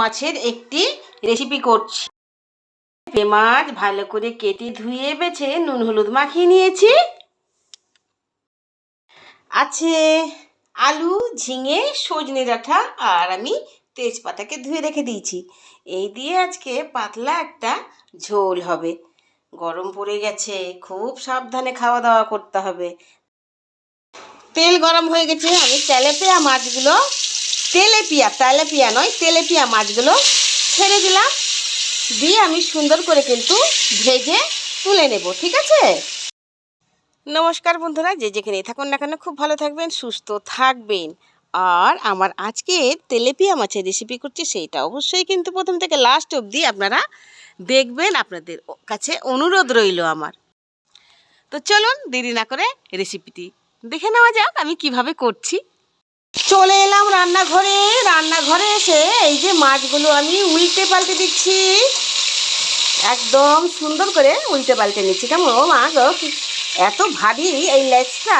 মাছের একটি রেসিপি করছি। মাছ ভালো করে কেটে ধুয়ে বেছে নুন হলুদ মাখিয়ে নিয়েছি। আছে আলু, ঝিঙে, সজনে ডাঁটা আর আমি তেজপাতাকে ধুয়ে রেখে দিয়েছি। এই দিয়ে আজকে পাতলা একটা ঝোল হবে। গরম পড়ে গেছে, খুব সাবধানে খাওয়া দাওয়া করতে হবে। তেল গরম হয়ে গেছে, আমি তেলেপিয়া মাছগুলো তেলেপিয়া নয় তেলেপিয়া মাছগুলো ছেড়ে দিলাম। দিয়ে আমি সুন্দর করে কিন্তু ভেজে তুলে নেব, ঠিক আছে? নমস্কার বন্ধুরা, যে যেখানে থাকুন না কেন খুব ভালো থাকবেন, সুস্থ থাকবেন। আর আমার আজকে তেলেপিয়া মাছের রেসিপি করছি, সেইটা অবশ্যই কিন্তু প্রথম থেকে লাস্ট অবধি আপনারা দেখবেন। আপনাদের কাছে অনুরোধ রইল আমার। তো চলুন দেরি না করে রেসিপিটি দেখে নেওয়া যাক আমি কিভাবে করছি। চলে এলাম রান্নাঘরে এসে এই যে মাছগুলো আমি উল্টে পাল্টে দিচ্ছি। একদম সুন্দর করে উল্টে পাল্টে নিচ্ছি। কেমন ও মা গো, এত ভারী এই লেজটা,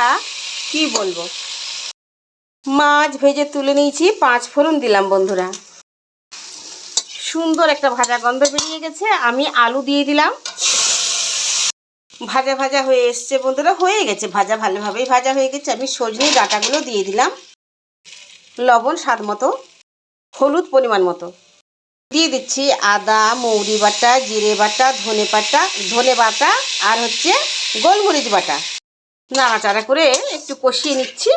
কি বলবো। মাছ ভেজে তুলে নিয়েছি, 5 ফোড়ন দিলাম বন্ধুরা। সুন্দর একটা ভাজা গন্ধ বেরিয়ে গেছে। আমি আলু দিয়ে দিলাম। ভাজা ভাজা হয়ে এসছে বন্ধুরা, হয়ে গেছে ভাজা, ভালোভাবেই ভাজা হয়ে গেছে। আমি সজনে ডাঁটাগুলো দিয়ে দিলাম। লবণ স্বাদ মতো, হলুদ পরিমাণ মতো দিয়ে দিচ্ছি। আদা, মৌরি বাটা, জিরে বাটা, ধনে বাটা আর হচ্ছে গোলমরিচ বাটা। নাড়াচাড়া করে একটু কষিয়ে নিচ্ছি।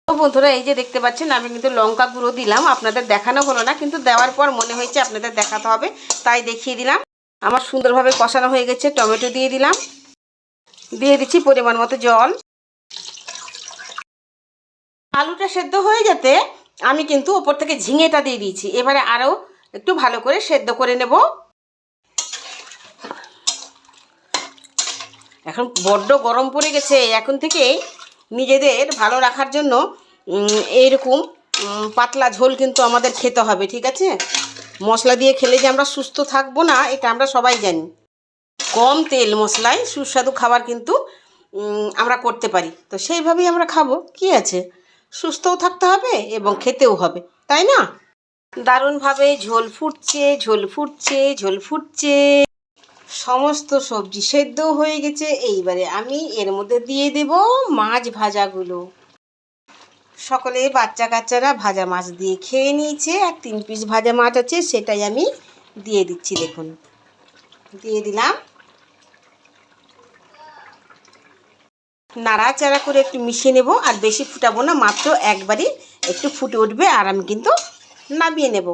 তো বন্ধুরা, এই যে দেখতে পাচ্ছেন আমি কিন্তু লঙ্কা গুঁড়ো দিলাম। আপনাদের দেখানো হলো না, কিন্তু দেওয়ার পর মনে হয়েছে আপনাদের দেখাতে হবে, তাই দেখিয়ে দিলাম। আমার সুন্দরভাবে কষানো হয়ে গেছে। টমেটো দিয়ে দিলাম, দিয়ে দিচ্ছি পরিমাণ মতো জল। আলুটা সেদ্ধ হয়ে যেতে আমি কিন্তু ওপর থেকে ঝিঙেটা দিয়ে দিয়েছি। এবারে আরও একটু ভালো করে সেদ্ধ করে নেব। এখন বড্ড গরম পড়ে গেছে, এখন থেকে নিজেদের ভালো রাখার জন্য এইরকম পাতলা ঝোল কিন্তু আমাদের খেতে হবে, ঠিক আছে? মশলা দিয়ে খেলে যে আমরা সুস্থ থাকবো না, এটা আমরা সবাই জানি। কম তেল মশলায় সুস্বাদু খাবার কিন্তু আমরা করতে পারি। তো সেইভাবেই আমরা খাবো, কি আছে? সুস্থও থাকতে হবে এবং খেতেও হবে, তাই না? দারুণভাবে ঝোল ফুটছে। সমস্ত সবজি সেদ্ধ হয়ে গেছে। এইবারে আমি এর মধ্যে দিয়ে দেব মাছ ভাজাগুলো। সকলে বাচ্চা কাচ্চারা ভাজা মাছ দিয়ে খেয়ে নিয়েছে, আর 3 পিস ভাজা মাছ আছে, সেটাই আমি দিয়ে দিচ্ছি। দেখুন, দিয়ে দিলাম। নাড়াচাড়া করে একটু মিশিয়ে নেব, আর বেশি ফুটাবো না, মাত্র একবারই একটু ফুটে উঠবে আর আমি কিন্তু নামিয়ে নেব।